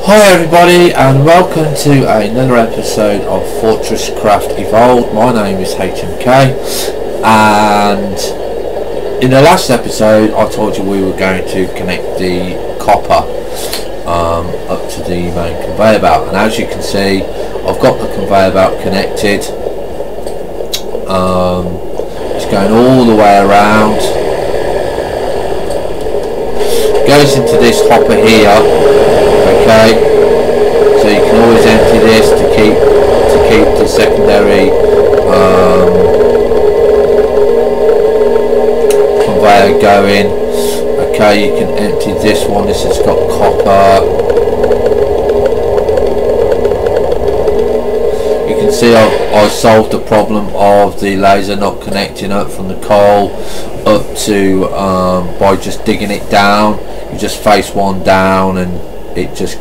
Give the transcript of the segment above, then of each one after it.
Hi everybody and welcome to another episode of Fortress Craft Evolved. My name is HMK, and in the last episode I told you we were going to connect the copper up to the main conveyor belt, and as you can see I've got the conveyor belt connected. It's going all the way around, goes into this hopper here. Okay, so you can always empty this to keep the secondary conveyor going. Okay, you can empty this one. This has got copper. You can see I've solved the problem of the laser not connecting up from the coal up to by just digging it down. You just face one down and it just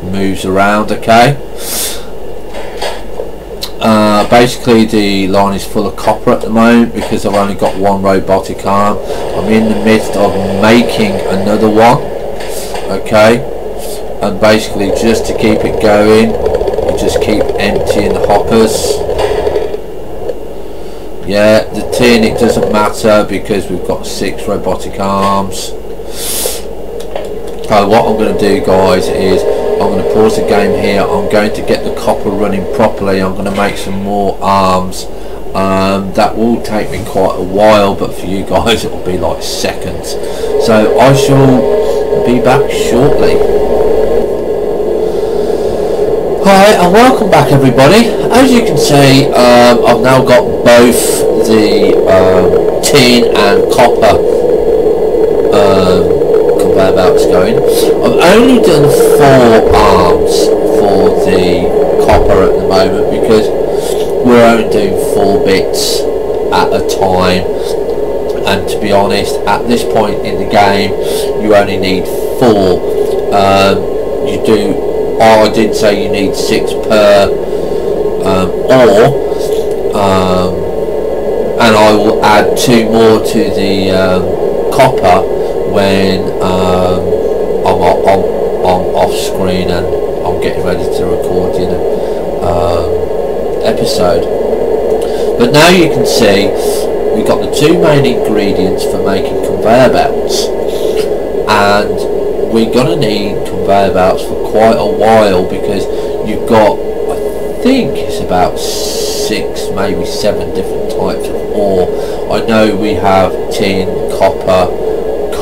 moves around. Okay, basically the line is full of copper at the moment because I've only got one robotic arm. I'm in the midst of making another one. Okay, and basically just to keep it going you just keep emptying the hoppers. Yeah, the tin, it doesn't matter because we've got 6 robotic arms. So what I'm going to do, guys, is I'm going to pause the game here. I'm going to get the copper running properly. I'm going to make some more arms. That will take me quite a while, but for you guys it will be like seconds. So I shall be back shortly. Hi and welcome back everybody. As you can see, I've now got both the tin and copper conveyor belts going. I've only done 4 arms for the copper at the moment because we're only doing 4 bits at a time, and to be honest, at this point in the game you only need 4. I did say you need 6 per ore, and I will add 2 more to the copper when I'm off screen and I'm getting ready to record episode. But now you can see we've got the 2 main ingredients for making conveyor belts, and we're gonna need conveyor belts for quite a while because you've got, I think it's about 6, maybe 7 different types of ore. I know we have tin, copper,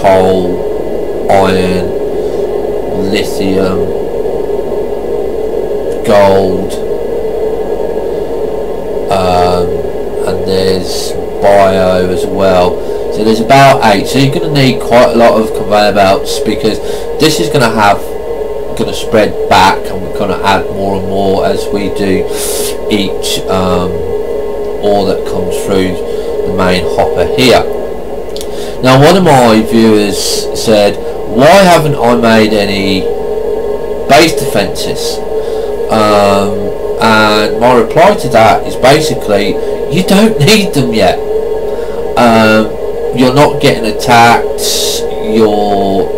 coal, iron, lithium, gold, and there's bio as well. So there's about 8. So you're going to need quite a lot of conveyor belts because this is going to spread back, and we're going to add more and more as we do each ore that comes through the main hopper here. Now one of my viewers said, why haven't I made any base defences? And my reply to that is basically you don't need them yet. You're not getting attacked, you're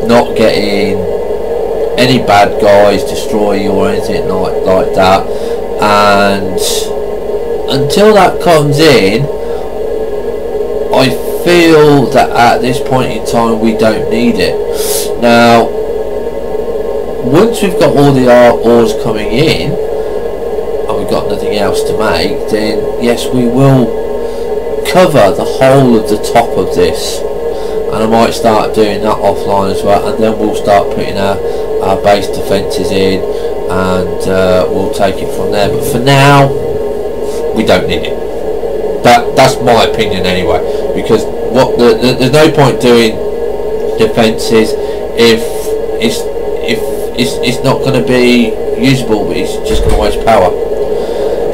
not getting any bad guys destroy you or anything like that, and until that comes in I feel that at this point in time we don't need it. Now once we've got all the ores coming in and we've got nothing else to make, then yes, we will cover the whole of the top of this, and I might start doing that offline as well, and then we'll start putting our base defences in, and we'll take it from there. But for now we don't need it. That's my opinion anyway, because there's no point doing defences if it's not going to be usable, but it's just going to waste power.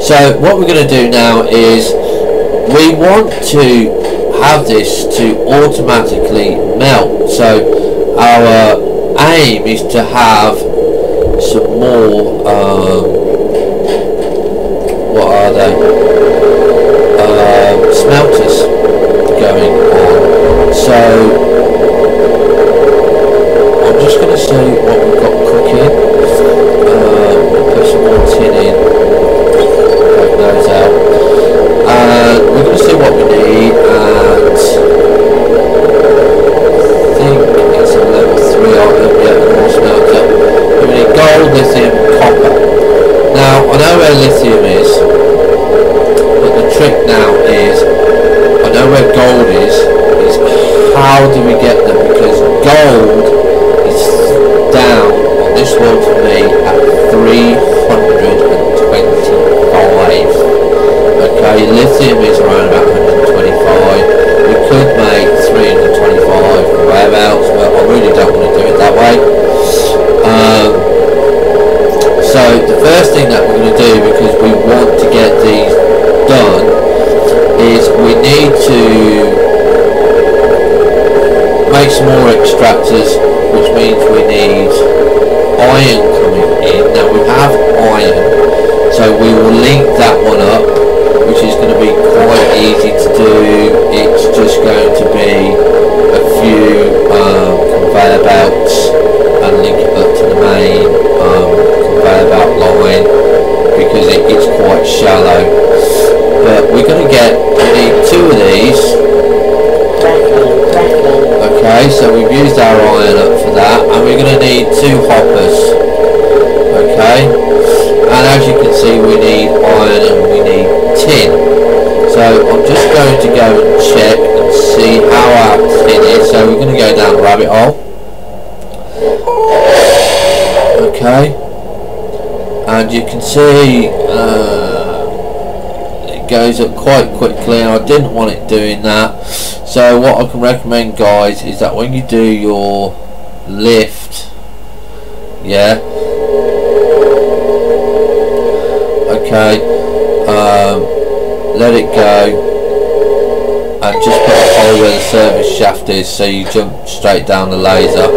So what we're going to do now is we want to have this to automatically melt. So our aim is to have some more what are they? Smelters going on. So I'm just going to see what we've got more tin in. Take those out. And we're going to see what we need, and I think it's a level 3 item, yeah, the ore smelter. We need gold, lithium, copper. Now, I know where lithium is, but the trick now is, I know where gold is how do we get them, because gold is down on this world for me at 325. Okay, lithium is around about 125. We could make 325 or whereabouts, but I really don't want to do it that way. So the first thing that we're going to do, because we want to get these done, is we need to make some more extractors, which means we need iron coming in. Now we have iron, so we will link that one up, which is going to be quite easy to do. It's just going to be a few conveyor belts and link it up to the main conveyor belt line, because it's quite shallow. But we're going to we need 2 of these. Okay, so we've used our iron up for that, and we're going to need 2 hoppers. Okay, and as you can see, we need iron and we need tin. So I'm just going to go and check and see how our tin is. So we're going to go down the rabbit hole. Okay, and you can see it goes up quite quickly, and I didn't want it doing that. So what I can recommend, guys, is that when you do your lift, yeah, okay, let it go and just put a hole where the service shaft is, so you jump straight down the laser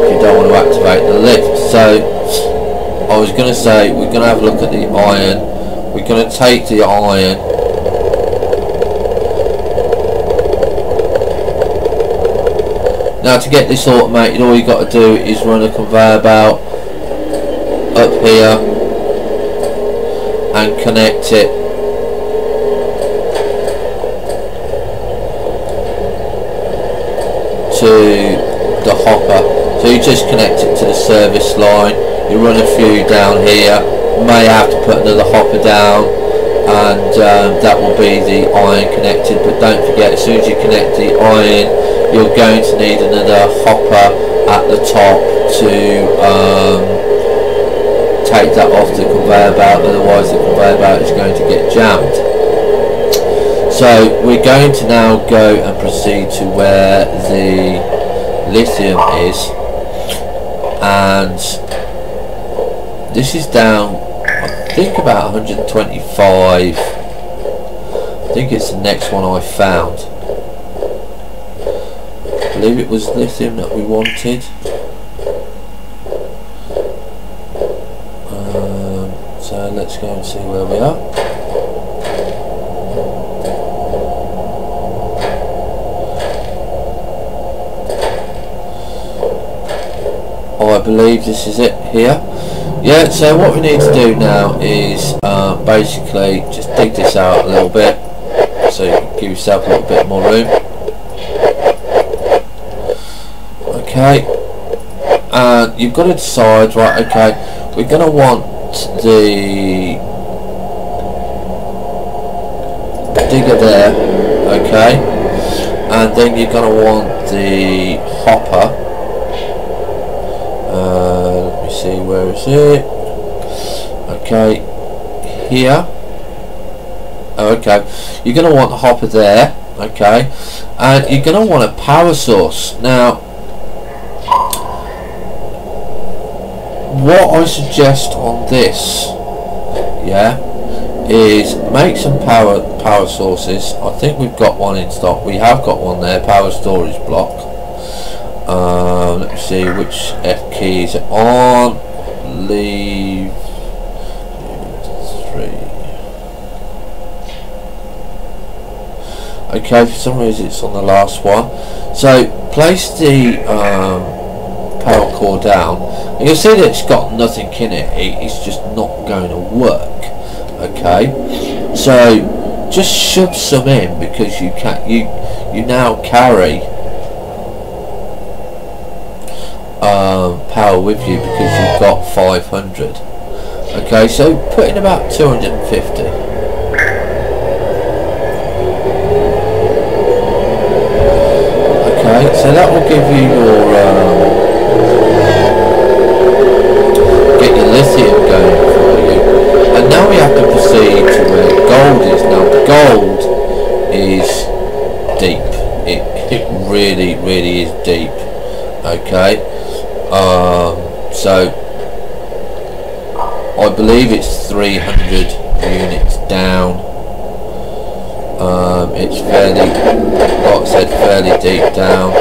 if you don't want to activate the lift. So I was going to say, we're going to have a look at the iron. We're going to take the iron, now to get this automated, all you got to do is run a conveyor belt up here and connect it to the hopper. So you just connect it to the service line, you run a few down here, may have to put another hopper down, and that will be the iron connected. But don't forget, as soon as you connect the iron, you're going to need another hopper at the top to take that off the conveyor belt, otherwise the conveyor belt is going to get jammed. So we're going to now go and proceed to where the lithium is, and this is down, I think, about 125. I think it's the next one I found. I believe it was lithium that we wanted. So let's go and see where we are. I believe this is it here. Yeah, so what we need to do now is basically just dig this out a little bit, so you can give yourself a little bit more room. Okay, and you've got to decide, right, okay, we're going to want the digger there, okay, and then you're going to want the hopper. Let me see, where is it? Okay, here. Oh, okay, you're going to want the hopper there, okay, and you're going to want a power source. Now, what I suggest on this, yeah, is make some power sources. I think we've got one in stock. We have got one there, power storage block. Let me see which F key is it on. Leave 3. Okay, for some reason it's on the last one. So place the power core down, and you'll see that it's got nothing in it. It's just not going to work. Okay, so just shove some in, because you now carry power with you, because you've got 500. Okay, so put in about 250. Okay, so that will give you your get your lithium going for you. And now we have to proceed to where gold is. Now gold is deep. It really is deep. Okay, so I believe it's 300 units down. It's fairly, like I said, fairly deep down.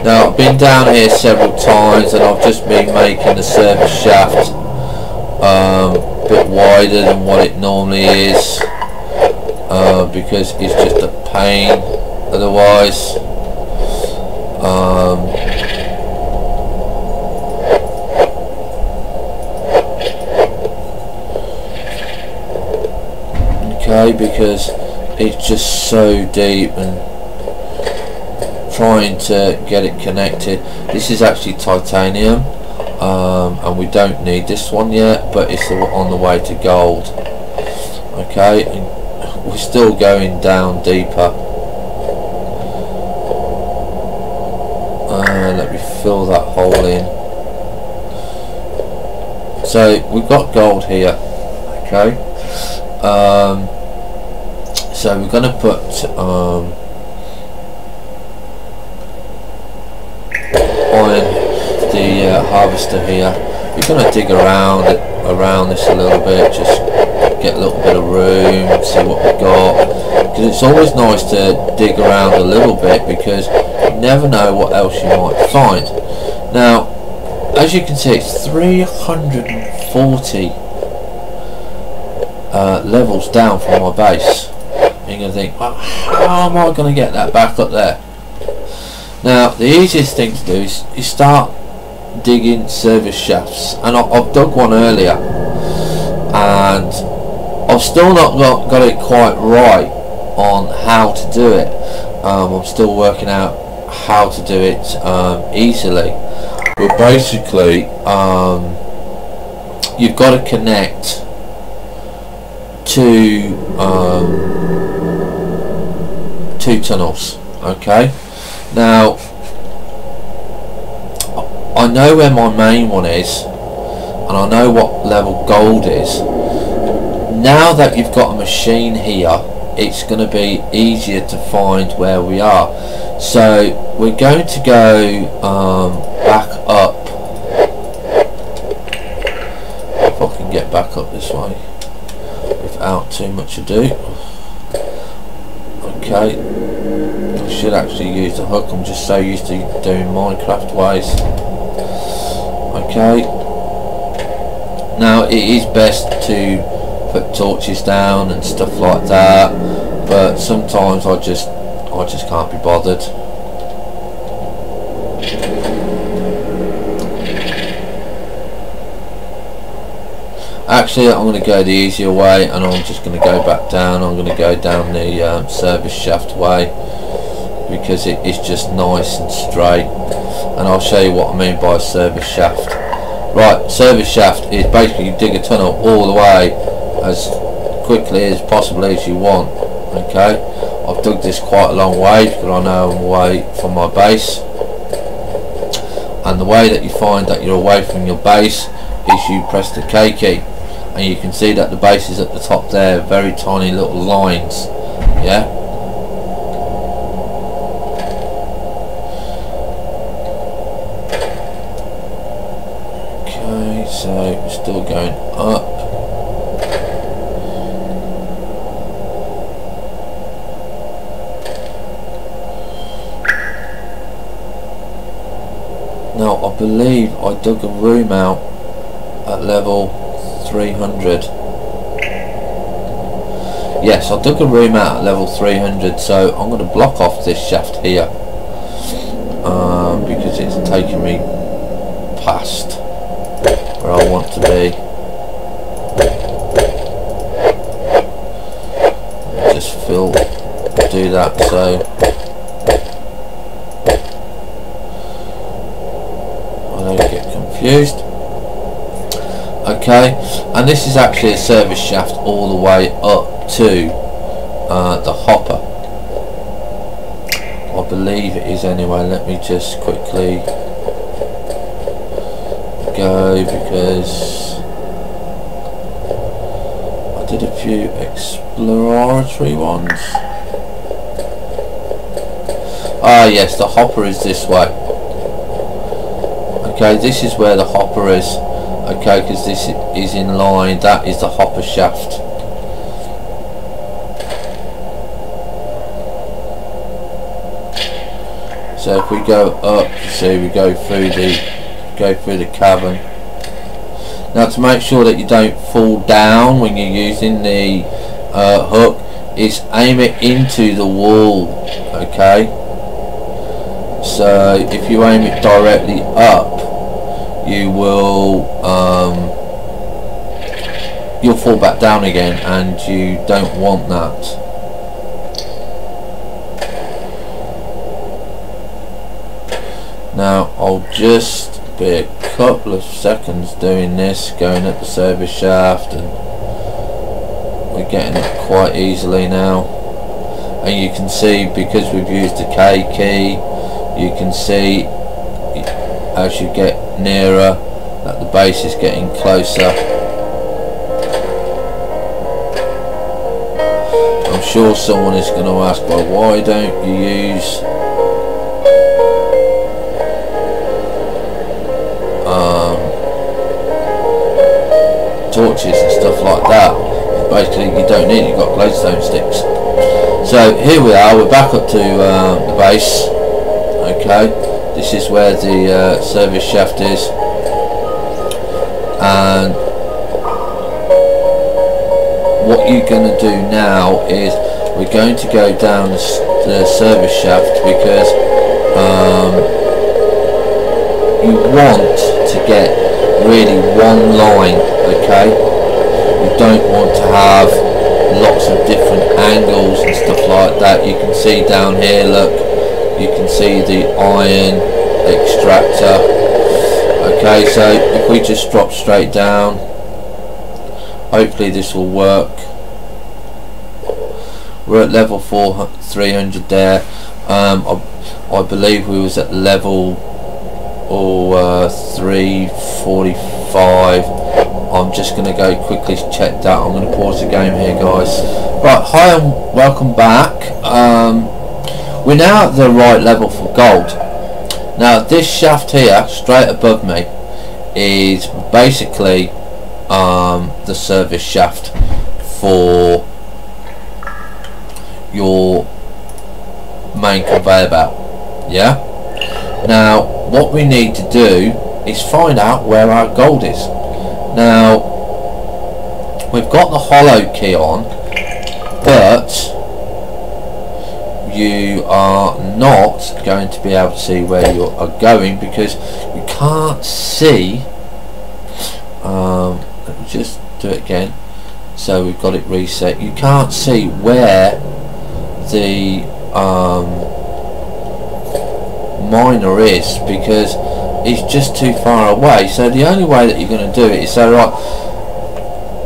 Now I've been down here several times, and I've just been making the service shaft a bit wider than what it normally is, because it's just a pain otherwise. Okay, because it's just so deep, and trying to get it connected. This is actually titanium, and we don't need this one yet, but it's on the way to gold. Okay, and we're still going down deeper. Let me fill that hole in. So we've got gold here. Okay, so we're going to put the harvester here. We're going to dig around this a little bit, just get a little bit of room, see what we've got, because it's always nice to dig around a little bit, because you never know what else you might find. Now as you can see, it's 340 levels down from my base. You're going to think, well, how am I going to get that back up there? Now the easiest thing to do is you start digging service shafts, and I've dug one earlier, and I've still not got it quite right on how to do it. I'm still working out how to do it easily, but basically you've got to connect two tunnels. Okay, now I know where my main one is, and I know what level gold is. Now that you've got a machine here, it's going to be easier to find where we are. So we're going to go back up. If I can get back up this way without too much ado. Okay, I should actually use the hook. I'm just so used to doing Minecraft ways. Okay, now it is best to put torches down and stuff like that, but sometimes I just can't be bothered. Actually, I'm going to go the easier way, and I'm just going to go back down. I'm going to go down the service shaft way, because it is just nice and straight, and I'll show you what I mean by a service shaft. Right, service shaft is basically you dig a tunnel all the way as quickly as possibly as you want. Okay, I've dug this quite a long way because I know I'm away from my base, and the way that you find that you're away from your base is you press the K key, and you can see that the base is at the top there, very tiny little lines. Yeah, okay, so we're still going up. Now I believe I dug a room out at level 300. Yes, I dug a room out at level 300, so I'm going to block off this shaft here because it's taking me past where I want to be. Just do that so I don't get confused. Okay, and this is actually a service shaft all the way up to the hopper. I believe it is anyway. Let me just quickly go, because I did a few exploratory ones. Ah yes, the hopper is this way. Okay, this is where the hopper is. Okay, because this is in line, that is the hopper shaft. So if we go up, see, we go through the cavern. Now, to make sure that you don't fall down when you're using the hook, is aim it into the wall. Okay, so if you aim it directly up, you will you'll fall back down again, and you don't want that. Now I'll just be a couple of seconds doing this, going up the service shaft, and we're getting it quite easily now. And you can see, because we've used the K key, you can see as you get nearer that the base is getting closer. I'm sure someone is going to ask, well, why don't you use torches and stuff like that? Basically you don't need, you've got glowstone sticks. So here we are, we're back up to the base. Okay, this is where the service shaft is, and what you're going to do now is we're going to go down the service shaft, because you want to get really one line. Okay, you don't want to have lots of different angles and stuff like that. You can see down here, look, you can see the iron extractor. Okay, so if we just drop straight down, hopefully this will work. We're at level 300 there. I believe we was at level 345. I'm just going to go quickly check that. I'm going to pause the game here, guys. Right, hi and welcome back. We're now at the right level for gold. Now this shaft here straight above me is basically the service shaft for your main conveyor belt. Yeah, now what we need to do is find out where our gold is. Now we've got the hollow key on, but you are not going to be able to see where you are going, because you can't see. Let me just do it again. So we've got it reset. You can't see where the miner is, because it's just too far away. So the only way that you're going to do it is say, right,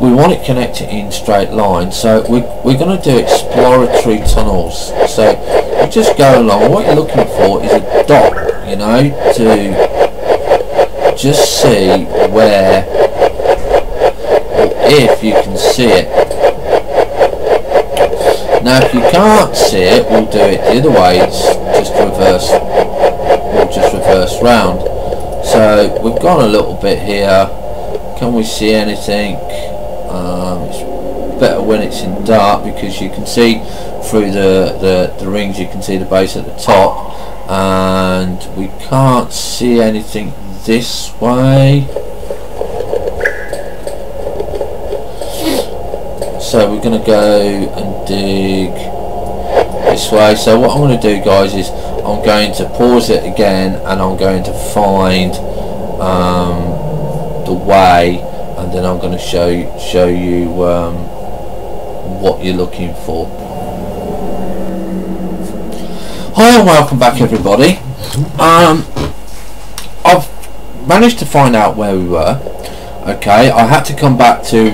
we want it connected in straight line, so we're going to do exploratory tunnels. So you just go along. What you're looking for is a dot, you know, to just see where, or if you can see it. Now if you can't see it, we'll do it the other way. It's just reverse. We'll just reverse round. So we've gone a little bit here. Can we see anything? It's better when it's in dark, because you can see through the rings. You can see the base at the top, and we can't see anything this way. So so we're going to go and dig this way. So what I'm going to do, guys, is I'm going to pause it again, and I'm going to find the way, and then I'm going to show you what you're looking for. Hi and welcome back, everybody. I've managed to find out where we were. Okay, I had to come back to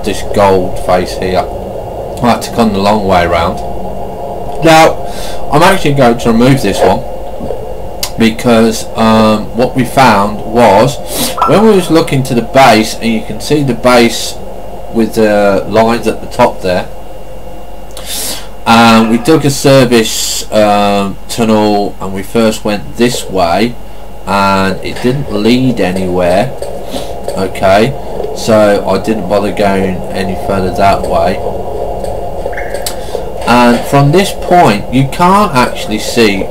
this gold face here. I had to come the long way around. Now I'm actually going to remove this one, because what we found was, when we was looking to the base, and you can see the base with the lines at the top there, we dug a service tunnel, and we first went this way and it didn't lead anywhere. Okay, so I didn't bother going any further that way, and from this point you can't actually see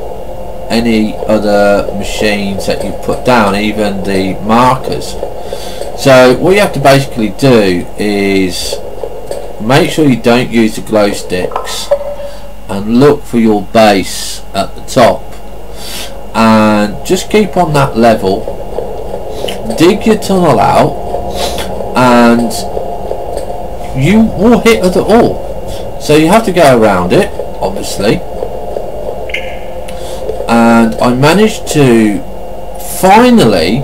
any other machines that you put down, even the markers. So what you have to basically do is make sure you don't use the glow sticks, and look for your base at the top, and just keep on that level. Dig your tunnel out, and you will hit other ore. So you have to go around it, obviously. And I managed to finally,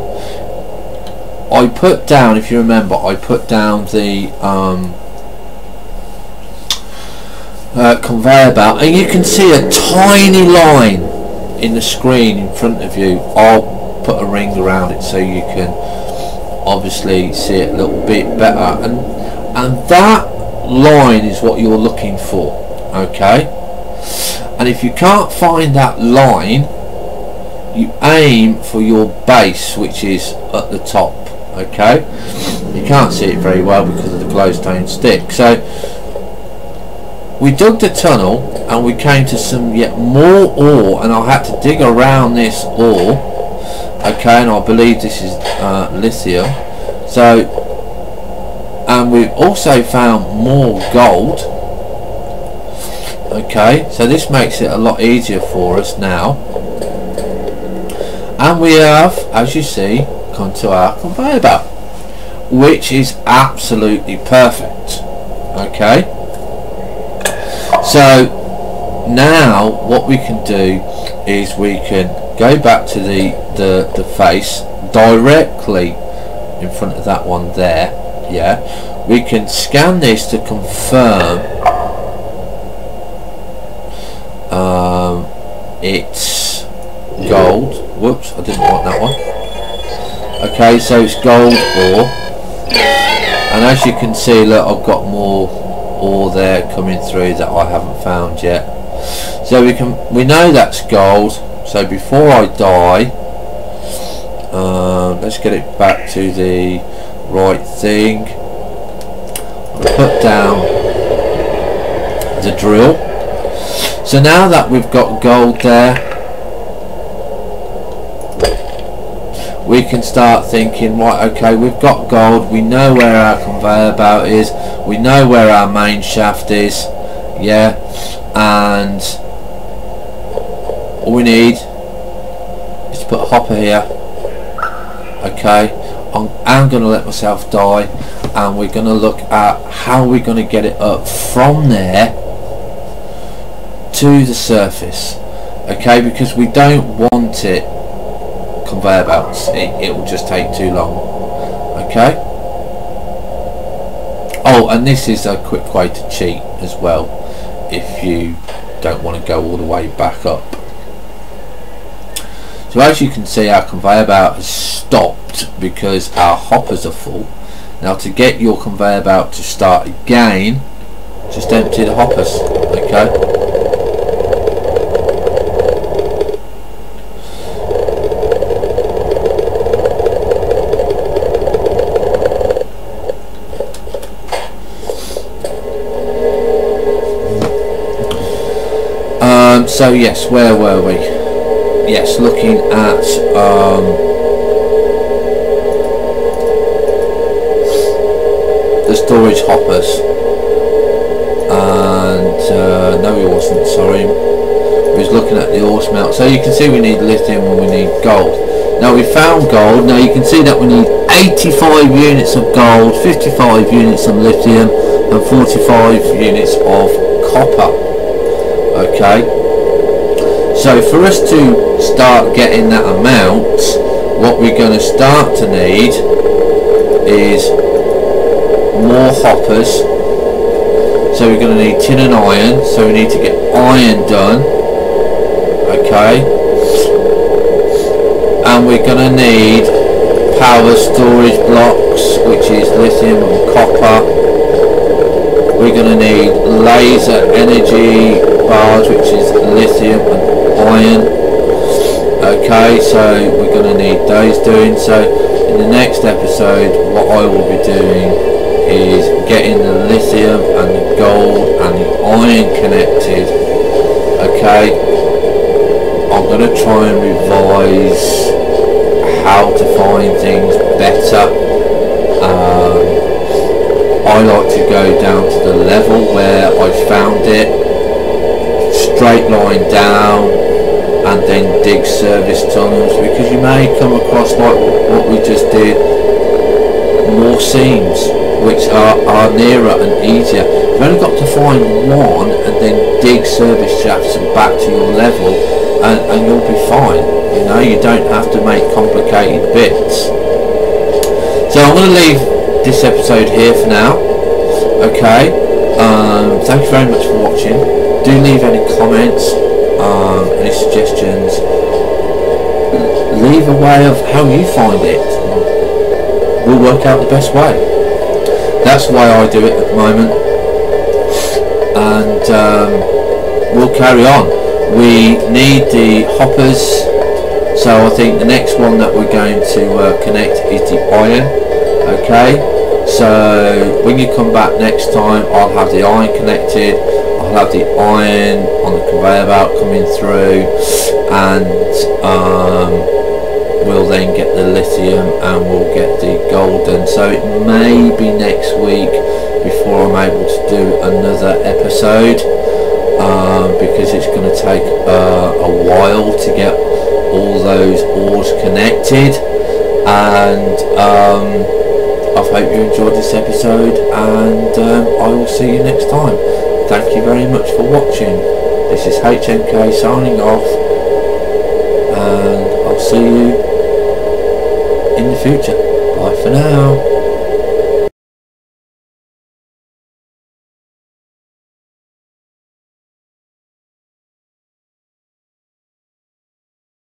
I put down, if you remember, I put down the conveyor belt, and you can see a tiny line in the screen in front of you. I'll put a ring around it so you can obviously see it a little bit better, and that line is what you're looking for. Okay, and if you can't find that line, you aim for your base, which is at the top. Okay, you can't see it very well because of the glowstone stick. So we dug the tunnel, and we came to some yet more ore, and I had to dig around this ore. Okay, and I believe this is lithium. So, and we've also found more gold. Okay, so this makes it a lot easier for us now. And we have, as you see, come to our conveyor belt, which is absolutely perfect. Okay, so now what we can do is we can go back to the face directly in front of that one there. Yeah, we can scan this to confirm it's gold. Whoops, I didn't want that one. Okay, so it's gold ore, and as you can see, look, I've got more ore there coming through that I haven't found yet. So we know that's gold. So before I die, let's get it back to the right thing. I'll put down the drill. So now that we've got gold there, we can start thinking, right, okay, we've got gold, we know where our conveyor belt is, we know where our main shaft is, yeah, and all we need is to put a hopper here. Okay, I'm going to let myself die, and we're going to look at how we're going to get it up from there to the surface. Okay, because we don't want it conveyor belts, it will just take too long. Okay, oh, and this is a quick way to cheat as well if you don't want to go all the way back up. So as you can see, our conveyor belt has stopped because our hoppers are full. Now to get your conveyor belt to start again, just empty the hoppers. Okay, so yes, where were we? Yes, looking at the storage hoppers. and no he wasn't, sorry, he was looking at the ore smelt. So you can see we need lithium and we need gold. Now we found gold. Now you can see that we need 85 units of gold, 55 units of lithium and 45 units of copper. Okay, so for us to start getting that amount, what we're going to start to need is more hoppers. So we're going to need tin and iron, so we need to get iron done. Okay, and we're going to need power storage blocks, which is lithium and copper. We're going to need laser energy bars, which is lithium and iron. Okay, so we're going to need those doing. So in the next episode, what I will be doing is getting the lithium and the gold and the iron connected. Okay, I'm going to try and revise how to find things better. I like to go down to the level where I found it, straight line down, and then dig service tunnels, because you may come across, like what we just did, more seams which are nearer and easier. You've only got to find one and then dig service shafts and back to your level, and you'll be fine. You know, you don't have to make complicated bits. So I'm going to leave this episode here for now. Okay, thank you very much for watching. Do leave any comments, any suggestions. Leave a way of how you find it. We'll work out the best way. That's the way I do it at the moment, and we'll carry on. We need the hoppers, so I think the next one that we're going to connect is the iron. Okay, so when you come back next time, I'll have the iron connected, I'll have the iron on the conveyor belt coming through, and we'll then get the lithium and we'll get the gold done. So it may be next week before I'm able to do another episode, because it's going to take a while to get all those ores connected. And I hope you enjoyed this episode, and I will see you next time. Thank you very much for watching. This is HMK signing off, and I'll see you in the future. Bye for now.